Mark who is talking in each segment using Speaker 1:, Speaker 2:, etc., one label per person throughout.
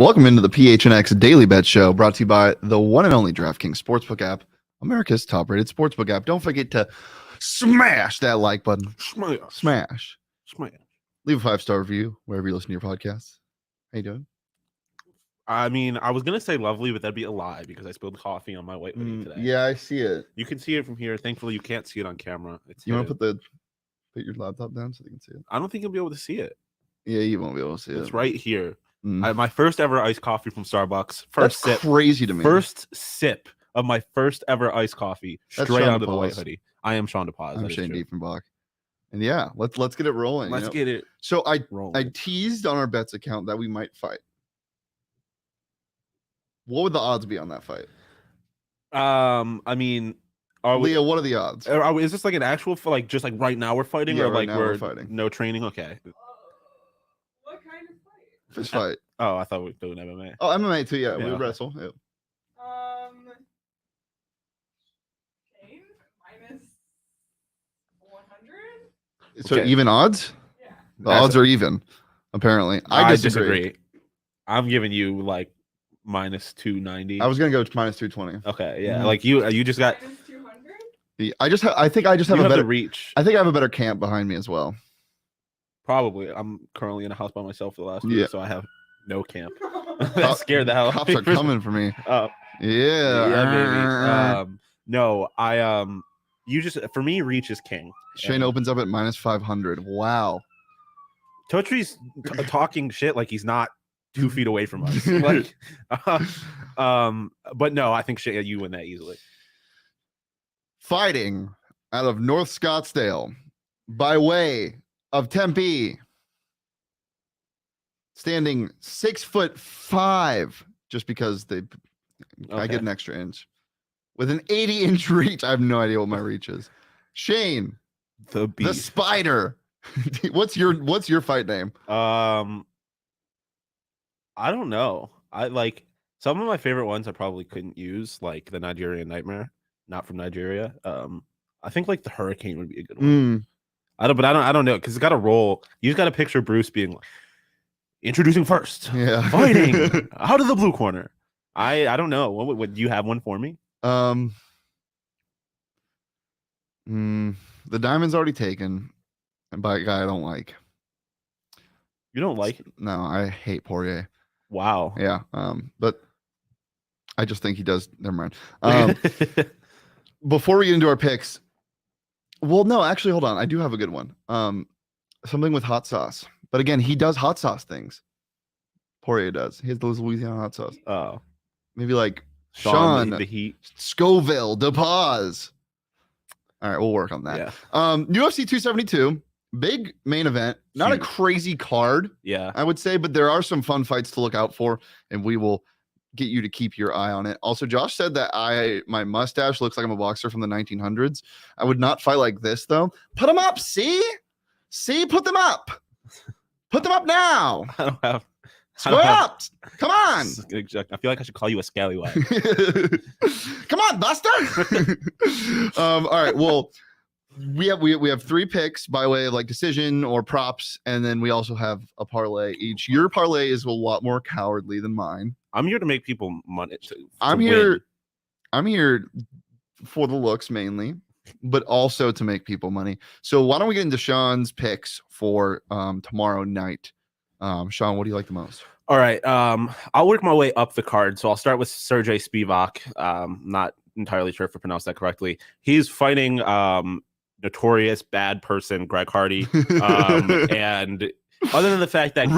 Speaker 1: Welcome into the PHNX Daily Bet Show, brought to you by the one and only DraftKings Sportsbook app, America's top-rated sportsbook app. Don't forget to smash that like button. Smash. Leave a 5-star review wherever you listen to your podcasts. How you doing?
Speaker 2: I mean, I was going to say lovely, but that'd be a lie because I spilled coffee on my white hoodie today.
Speaker 1: Yeah, I see it.
Speaker 2: You can see it from here. Thankfully, you can't see it on camera.
Speaker 1: You want to put your laptop down so they can see it?
Speaker 2: I don't think you'll be able to see it.
Speaker 1: Yeah, you won't be able to see it.
Speaker 2: It's right here. My first ever iced coffee from Starbucks.
Speaker 1: That's crazy to me.
Speaker 2: First sip of my first ever iced coffee straight onto the white hoodie. I am Shawn DePaz.
Speaker 1: I'm Shane Diefenbach. And yeah, let's get it rolling.
Speaker 2: Let's get it.
Speaker 1: So I teased on our bets account that we might fight. What would the odds be on that fight?
Speaker 2: I mean,
Speaker 1: Leah, what are the odds?
Speaker 2: Is this like an actual like just like right now we're fighting, or
Speaker 1: right
Speaker 2: like
Speaker 1: we're fighting?
Speaker 2: No training? Okay.
Speaker 3: What kind of fight?
Speaker 1: Fist fight.
Speaker 2: Oh, I thought we were doing MMA.
Speaker 1: Oh, MMA too. Yeah, we wrestle. Yeah.
Speaker 3: Shane minus 100.
Speaker 1: So
Speaker 2: Okay.
Speaker 1: even odds?
Speaker 3: Yeah.
Speaker 1: The odds are even. Apparently, I disagree.
Speaker 2: I'm giving you like minus 290.
Speaker 1: I was gonna go to minus 220.
Speaker 2: Okay, yeah. Like you just got.
Speaker 3: Minus 200.
Speaker 1: I think I just have
Speaker 2: You
Speaker 1: a better
Speaker 2: reach.
Speaker 1: I think I have a better camp behind me as well.
Speaker 2: Probably. I'm currently in a house by myself for the last week, so I have no camp.
Speaker 1: Cop-
Speaker 2: That scared the hell out of
Speaker 1: Cops are
Speaker 2: me.
Speaker 1: coming for me.
Speaker 2: Yeah, baby. No, you just for me, reach is king.
Speaker 1: Shane opens up at minus 500. Wow.
Speaker 2: Totri's talking shit like he's not 2 feet away from us. Like, but no, I think shit, you win that easily.
Speaker 1: Fighting out of North Scottsdale by way of Tempe. Standing 6'5", just because I get an extra inch. With an 80-inch reach. I have no idea what my reach is. Shane,
Speaker 2: The beast.
Speaker 1: the Spider. What's your fight name?
Speaker 2: I don't know. I like some of my favorite ones I probably couldn't use, like the Nigerian Nightmare, not from Nigeria. I think like the Hurricane would be a good one. I don't know, because it's got a roll. You just got to picture Bruce being like, introducing first, fighting out of the blue corner. I don't know. What would you have one for me?
Speaker 1: The diamond's already taken, and by a guy I don't like.
Speaker 2: You don't like?
Speaker 1: No, I hate Poirier.
Speaker 2: Wow.
Speaker 1: Yeah. But I just think he does. Never mind. Before we get into our picks, well, no, actually, hold on. I do have a good one. Something with hot sauce. But again, he does hot sauce things. Poirier does. He has those Louisiana hot sauce.
Speaker 2: Oh,
Speaker 1: maybe like
Speaker 2: Shawn,
Speaker 1: Shawn
Speaker 2: the Heat,
Speaker 1: Scoville, DePaz. All right, we'll work on that.
Speaker 2: Yeah.
Speaker 1: UFC 272, big main event. Not a crazy card, I would say, but there are some fun fights to look out for, and we will get you to keep your eye on it. Also, Josh said that my mustache looks like I'm a boxer from the 1900s. I would not fight like this, though. Put them up, see, put them up. Put them up now.
Speaker 2: I don't have.
Speaker 1: Square up. Come on.
Speaker 2: I feel like I should call you a scallywag.
Speaker 1: Come on, Buster. All right. Well, we have 3 picks by way of like decision or props, and then we also have a parlay each. Your parlay is a lot more cowardly than mine.
Speaker 2: I'm here to make people money.
Speaker 1: I'm here for the looks mainly, but also to make people money. So why don't we get into Shawn's picks for tomorrow night? Shawn, what do you like the most?
Speaker 2: All right. I'll work my way up the card. So I'll start with Sergey Spivak. Not entirely sure if I pronounced that correctly. He's fighting notorious bad person Greg Hardy. And other than the fact that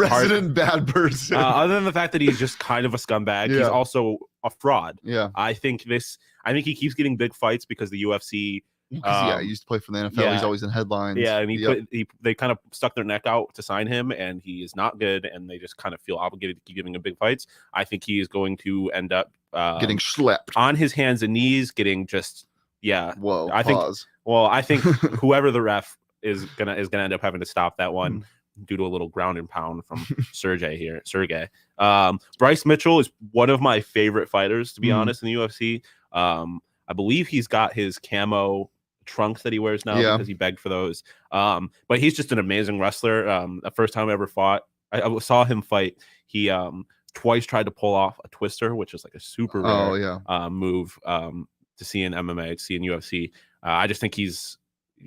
Speaker 1: bad person,
Speaker 2: other than the fact that he's just kind of a scumbag, he's also a fraud.
Speaker 1: Yeah.
Speaker 2: I think he keeps getting big fights because the UFC.
Speaker 1: He used to play for the NFL. He's always in headlines.
Speaker 2: Yeah, and they kind of stuck their neck out to sign him, and he is not good, and they just kind of feel obligated to keep giving him big fights. I think he is going to end up
Speaker 1: getting schlepped
Speaker 2: on his hands and knees, getting just
Speaker 1: Whoa!
Speaker 2: I think whoever the ref is gonna end up having to stop that one due to a little ground and pound from Sergey. Bryce Mitchell is one of my favorite fighters, to be honest, in the UFC. I believe he's got his camo trunks that he wears now because he begged for those. But he's just an amazing wrestler. The first time I ever fought, I saw him fight. He twice tried to pull off a twister, which is like a super rare move to see in MMA, to see in UFC. I just think he's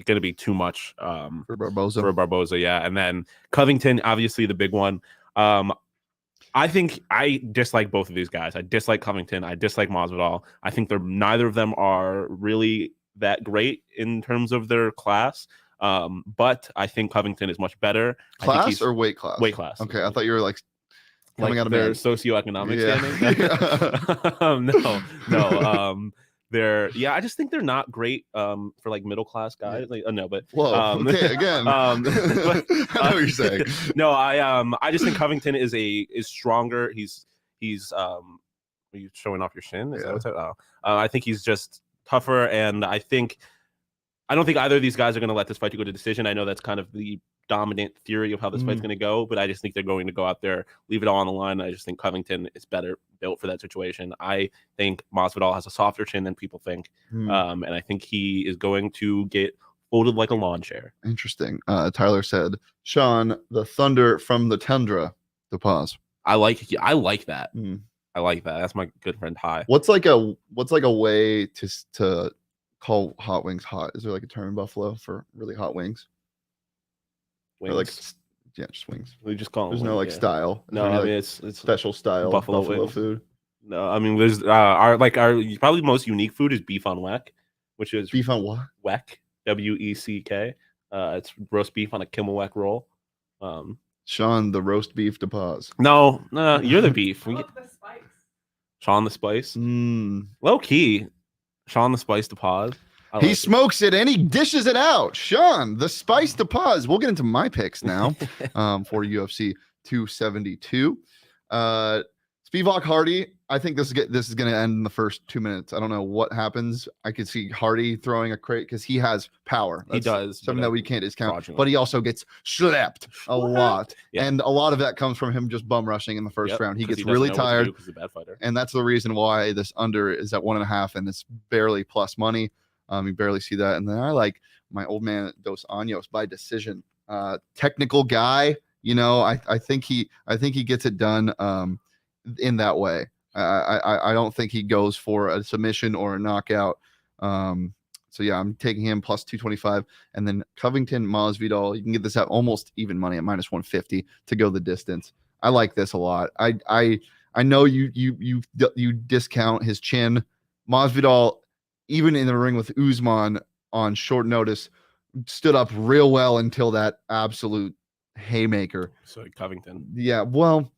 Speaker 2: going to be too much
Speaker 1: for Barboza.
Speaker 2: For Barboza, yeah. And then Covington, obviously the big one. I think I dislike both of these guys. I dislike Covington. I dislike Masvidal. I think neither of them are really that great in terms of their class. But I think Covington is much better.
Speaker 1: Class or weight class?
Speaker 2: Weight class.
Speaker 1: Okay, I thought you were like coming out of
Speaker 2: their socioeconomic standing. No. I just think they're not great for like middle class guys. Like, no, but
Speaker 1: okay, again. I know what you're saying.
Speaker 2: No, I just think Covington is stronger. He's are you showing off your shin? Is that what's I think he's just tougher, and I don't think either of these guys are going to let this fight to go to decision. I know that's kind of the dominant theory of how this fight's going to go, but I just think they're going to go out there, leave it all on the line. I just think Covington is better built for that situation. I think Masvidal has a softer chin than people think, and I think he is going to get folded like a lawn chair.
Speaker 1: Interesting. Tyler said, Shawn, the thunder from the tundra. The pause.
Speaker 2: I like that. I like that. That's my good friend Ty.
Speaker 1: What's like a way to call hot wings hot? Is there like a term in Buffalo for really hot wings?
Speaker 2: Wings.
Speaker 1: Or like, just wings.
Speaker 2: We just call
Speaker 1: there's
Speaker 2: them
Speaker 1: no like style.
Speaker 2: No, I mean it's
Speaker 1: special style Buffalo food.
Speaker 2: No, I mean there's our probably most unique food is beef on weck, which is
Speaker 1: beef on what?
Speaker 2: Weck, WECK. It's roast beef on a Kimmelweck roll.
Speaker 1: Shawn, the roast beef to pause.
Speaker 2: No, you're the beef.
Speaker 3: I love the spice.
Speaker 2: Shawn the spice. Low key. Shawn the spice to pause.
Speaker 1: He smokes it and he dishes it out. Shawn, the spice to pause. We'll get into my picks now for UFC 272. Spivak Hardy, I think this is going to end in the first 2 minutes. I don't know what happens. I could see Hardy throwing a crate because he has power.
Speaker 2: He does.
Speaker 1: Something that we can't discount. But he also gets slapped a lot. Yeah. And a lot of that comes from him just bum rushing in the first round. He gets really tired.
Speaker 2: He's a bad fighter.
Speaker 1: And that's the reason why this under is at 1.5 and it's barely plus money. You barely see that. And then I like my old man Dos Anjos by decision. Technical guy, I think he gets it done in that way. I don't think he goes for a submission or a knockout. So yeah, I'm taking him plus 225. And then Covington, Masvidal, you can get this at almost even money at minus 150 to go the distance. I like this a lot. I know you discount his chin. Masvidal, even in the ring with Usman on short notice, stood up real well until that absolute haymaker.
Speaker 2: So Covington.
Speaker 1: Yeah, well,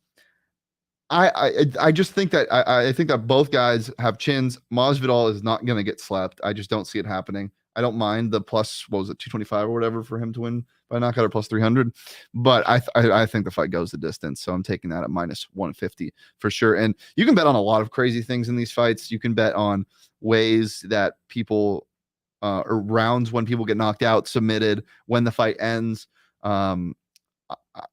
Speaker 1: I just think that I think that both guys have chins. Masvidal is not going to get slapped. I just don't see it happening. I don't mind the plus, what was it, 225 or whatever for him to win by knockout or plus 300. But I think the fight goes the distance. So I'm taking that at minus 150 for sure. And you can bet on a lot of crazy things in these fights. You can bet on ways that people or rounds when people get knocked out, submitted, when the fight ends. Not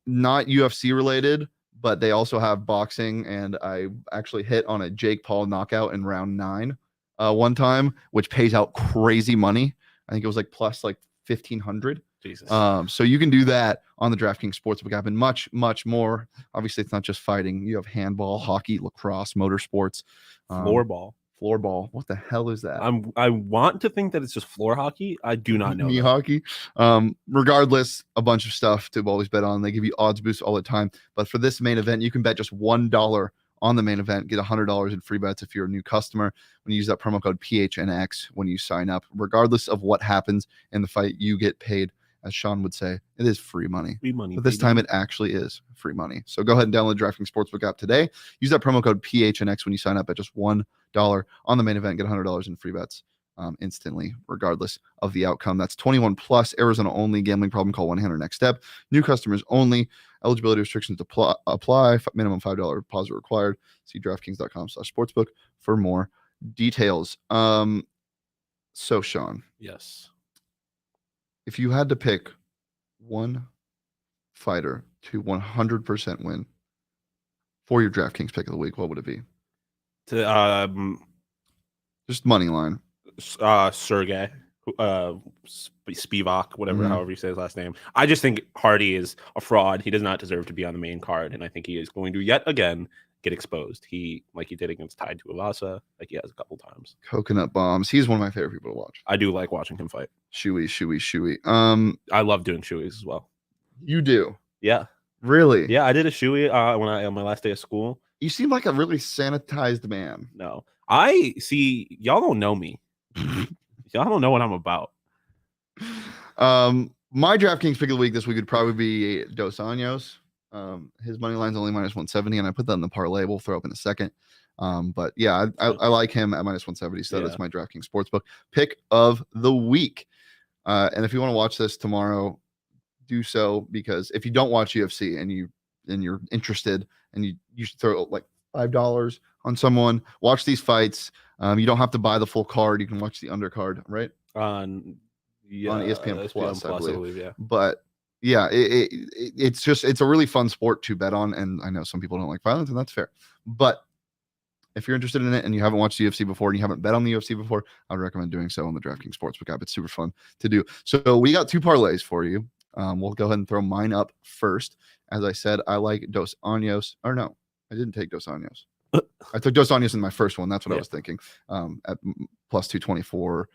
Speaker 1: UFC related, but they also have boxing. And I actually hit on a Jake Paul knockout in round 9 one time, which pays out crazy money. I think it was like plus like 1,500.
Speaker 2: Jesus.
Speaker 1: So you can do that on the DraftKings Sportsbook app and much, much more. Obviously, it's not just fighting. You have handball, hockey, lacrosse, motorsports,
Speaker 2: floorball.
Speaker 1: What the hell is that?
Speaker 2: I want to think that it's just floor hockey. I do not know.
Speaker 1: Knee hockey. Regardless, a bunch of stuff to always bet on. They give you odds boosts all the time. But for this main event, you can bet just $1 on the main event, get $100 in free bets if you're a new customer when you use that promo code PHNX when you sign up. Regardless of what happens in the fight, you get paid. As Shawn would say, it is free money.
Speaker 2: Free money.
Speaker 1: But this time it actually is free money. So go ahead and download the DraftKings Sportsbook app today. Use that promo code PHNX when you sign up at just $1 on the main event. Get $100 in free bets instantly, regardless of the outcome. That's 21 plus, Arizona only. Gambling problem, call 1-800-NEXT STEP. New customers only. Eligibility restrictions apply. Minimum $5 deposit required. See DraftKings.com/sportsbook for more details. So Shawn.
Speaker 2: Yes.
Speaker 1: If you had to pick one fighter to 100% win for your DraftKings pick of the week, what would it be? Just money line.
Speaker 2: Sergey, Spivak, whatever, however you say his last name. I just think Hardy is a fraud. He does not deserve to be on the main card, and I think he is going to yet again get exposed. Like he did against Tai Tuivasa, like he has a couple times.
Speaker 1: Coconut bombs. He's one of my favorite people to watch.
Speaker 2: I do like watching him fight.
Speaker 1: Shoey.
Speaker 2: I love doing shoeys as well.
Speaker 1: You do?
Speaker 2: Yeah.
Speaker 1: Really?
Speaker 2: Yeah, I did a shoey on my last day of school.
Speaker 1: You seem like a really sanitized man.
Speaker 2: No, I see. Y'all don't know me. Y'all don't know what I'm about.
Speaker 1: My DraftKings pick of the week this week would probably be Dos Anjos. His money line's only minus 170, and I put that in the parlay. We'll throw up in a second. But yeah, I like him at minus 170. So that's my DraftKings sportsbook pick of the week. And if you want to watch this tomorrow, do so, because if you don't watch UFC and you're interested and you should throw like $5 on someone, watch these fights. You don't have to buy the full card. You can watch the undercard, right?
Speaker 2: On
Speaker 1: ESPN Plus, I believe.
Speaker 2: Yeah.
Speaker 1: But yeah, it's a really fun sport to bet on, and I know some people don't like violence, and that's fair. But if you're interested in it and you haven't watched the UFC before and you haven't bet on the UFC before, I would recommend doing so on the DraftKings Sportsbook app. It's super fun to do. So we got 2 parlays for you. We'll go ahead and throw mine up first. As I said, I like Dos Anjos. Or no, I didn't take Dos Anjos. I took Dos Anjos in my first one. That's what I was thinking. At plus 224.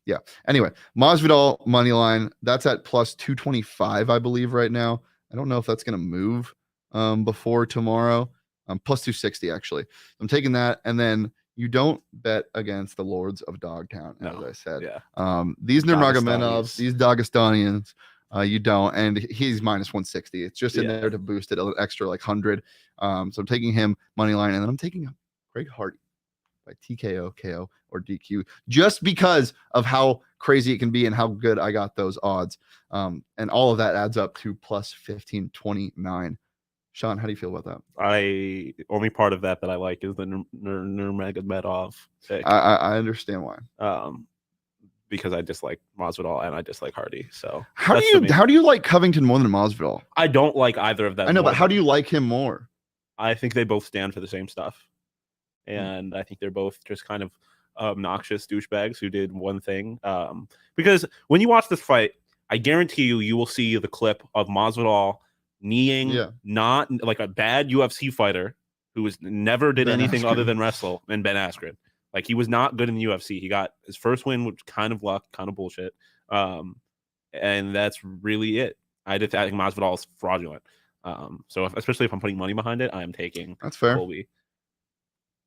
Speaker 1: Yeah. Anyway, Masvidal money line, that's at plus 225, I believe, right now. I don't know if that's going to move before tomorrow. Plus 260, actually. I'm taking that. And then you don't bet against the Lords of Dogtown, as I said.
Speaker 2: Yeah.
Speaker 1: These Nurmagomedovs, these Dagestanians, you don't. And he's minus 160. It's just in there to boost it an extra like 100. So I'm taking him money line, and then I'm taking Greg Hardy by TKO, KO, or DQ, just because of how crazy it can be and how good I got those odds. And all of that adds up to plus 1529. Shawn, how do you feel about that?
Speaker 2: Only part of that I like is the Nurmagomedov pick.
Speaker 1: I understand why.
Speaker 2: Because I dislike Masvidal and I dislike Hardy. So
Speaker 1: how do you like Covington more than Masvidal?
Speaker 2: I don't like either of them.
Speaker 1: I know, but how do you like him more?
Speaker 2: I think they both stand for the same stuff, and I think they're both just kind of obnoxious douchebags who did one thing. Because when you watch this fight, I guarantee you will see the clip of Masvidal kneeing not like a bad UFC fighter who never did anything other than wrestle, and Ben Askren. Like, he was not good in the UFC. He got his first win, which kind of luck, kind of bullshit. And that's really it. I think Masvidal is fraudulent. So especially if I'm putting money behind it, I'm taking Colby.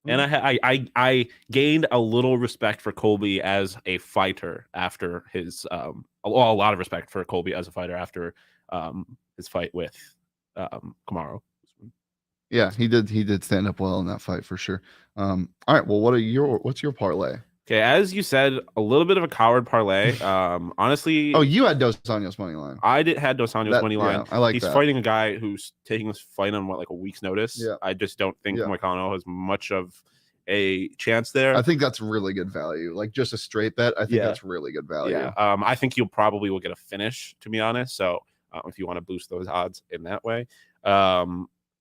Speaker 2: And I gained a little respect for Colby as a fighter after his a lot of respect for Colby as a fighter after his fight with Kamaru.
Speaker 1: Yeah, he did stand up well in that fight for sure. All right, well, what's your parlay?
Speaker 2: Okay, as you said, a little bit of a coward parlay. Honestly,
Speaker 1: you had Dos Anjos money line.
Speaker 2: I had Dos Anjos money line.
Speaker 1: Yeah, I like
Speaker 2: He's
Speaker 1: that.
Speaker 2: fighting a guy who's taking this fight on like a week's notice.
Speaker 1: Yeah.
Speaker 2: I just don't think Moicano has much of a chance there.
Speaker 1: I think that's really good value. Like, just a straight bet, I think that's really good value.
Speaker 2: Yeah. I think you'll probably will get a finish, to be honest. So if you want to boost those odds in that way,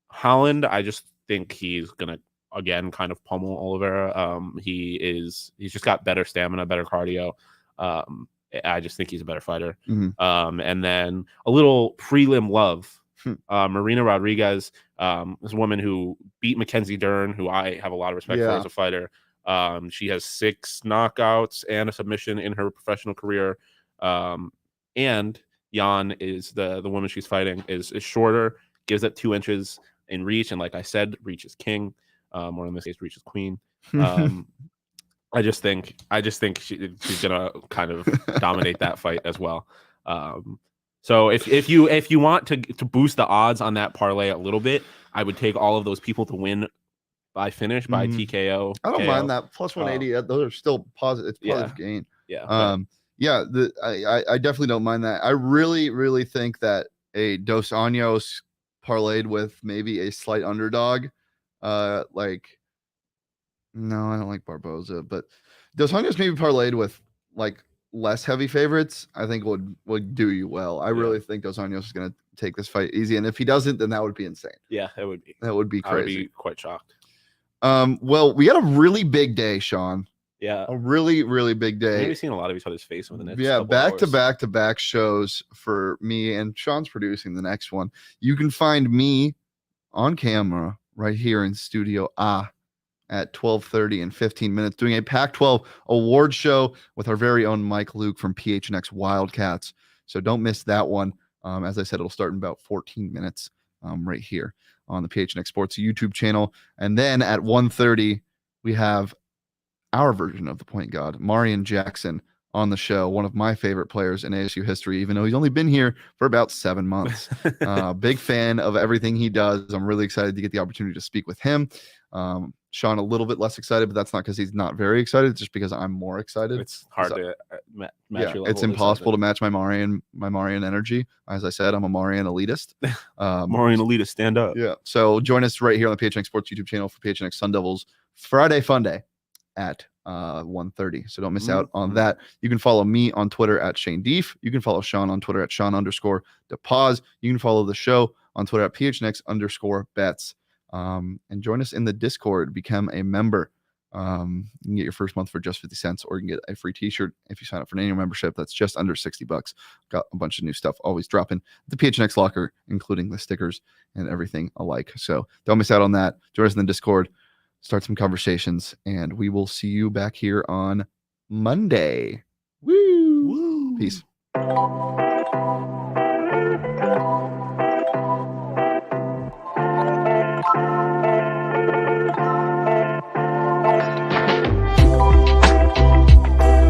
Speaker 2: Holland, I just think he's gonna again kind of pummel Oliveira. He's just got better stamina, better cardio. I just think he's a better fighter.
Speaker 1: Mm-hmm.
Speaker 2: And then a little prelim love. Marina Rodriguez, this woman who beat Mackenzie Dern, who I have a lot of respect for as a fighter. She has 6 knockouts and a submission in her professional career. And Jan is the woman she's fighting is shorter, gives up 2 inches in reach, and like I said, reach is king. Or in this case, reach is queen. I just think she's gonna kind of dominate that fight as well. So if you want to boost the odds on that parlay a little bit, I would take all of those people to win by finish by TKO.
Speaker 1: I don't mind that plus 180. Those are still positive. It's positive gain.
Speaker 2: Yeah.
Speaker 1: I definitely don't mind that. I really think that a Dos Anjos parlayed with maybe a slight underdog. No, I don't like Barboza, but Dos Anjos maybe parlayed with like less heavy favorites, I think would do you well. I really think Dos Anjos is going to take this fight easy, and if he doesn't, then that would be insane.
Speaker 2: Yeah, it would be.
Speaker 1: That would be crazy.
Speaker 2: I would be quite shocked.
Speaker 1: Well, we had a really big day, Shawn.
Speaker 2: Yeah,
Speaker 1: a really big day.
Speaker 2: Maybe seen a lot of each other's face within the next
Speaker 1: to back shows for me, and Shawn's producing the next one. You can find me on camera right here in Studio A at 12:30 in 15 minutes, doing a Pac-12 award show with our very own Mike Luke from PHNX Wildcats. So don't miss that one. As I said, it'll start in about 14 minutes right here on the PHNX Sports YouTube channel. And then at 1:30, we have our version of the point guard, Marion Jackson, on the show, one of my favorite players in ASU history, even though he's only been here for about 7 months. Big fan of everything he does. I'm really excited to get the opportunity to speak with him. Shawn, a little bit less excited, but that's not because he's not very excited. It's just because I'm more excited.
Speaker 2: It's hard to match your level.
Speaker 1: It's impossible to match my Marion energy. As I said, I'm a Marion elitist.
Speaker 2: Marion elitist, stand up.
Speaker 1: Yeah. So join us right here on the PHNX Sports YouTube channel for PHNX Sun Devils Friday Fun Day at 1:30. So don't miss out on that. You can follow me on Twitter at Shane Deef. You can follow Shawn on Twitter at Shawn_DePause. You can follow the show on Twitter at PHNX_bets. And join us in the Discord. Become a member. You can get your first month for just 50 cents, or you can get a free t-shirt if you sign up for an annual membership. That's just under $60. Got a bunch of new stuff always dropping the PHNX locker, including the stickers and everything alike. So don't miss out on that. Join us in the Discord, start some conversations, and we will see you back here on Monday. Woo! Peace.